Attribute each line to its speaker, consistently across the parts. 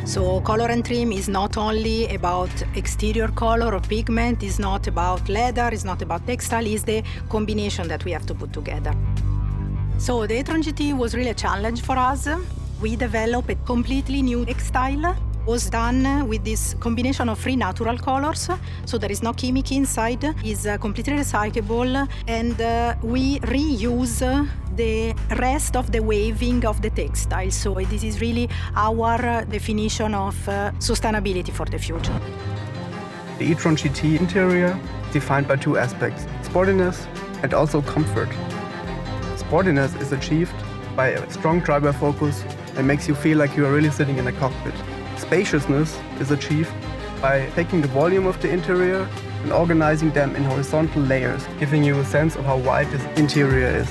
Speaker 1: So color and trim is not only about exterior color or pigment, it's not about leather, it's not about textile, it's the combination that we have to put together. So the e-tron GT was really a challenge for us. We developed a completely new textile. It was done with this combination of 3 natural colors, so there is no chemic inside, it's completely recyclable, and we reuse the rest of the weaving of the textile. So this is really our definition of sustainability for the future.
Speaker 2: The e-tron GT interior is defined by 2 aspects, sportiness and also comfort. Sportiness is achieved by a strong driver focus that makes you feel like you are really sitting in a cockpit. Spaciousness is achieved by taking the volume of the interior and organizing them in horizontal layers, giving you a sense of how wide this interior is.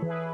Speaker 2: you.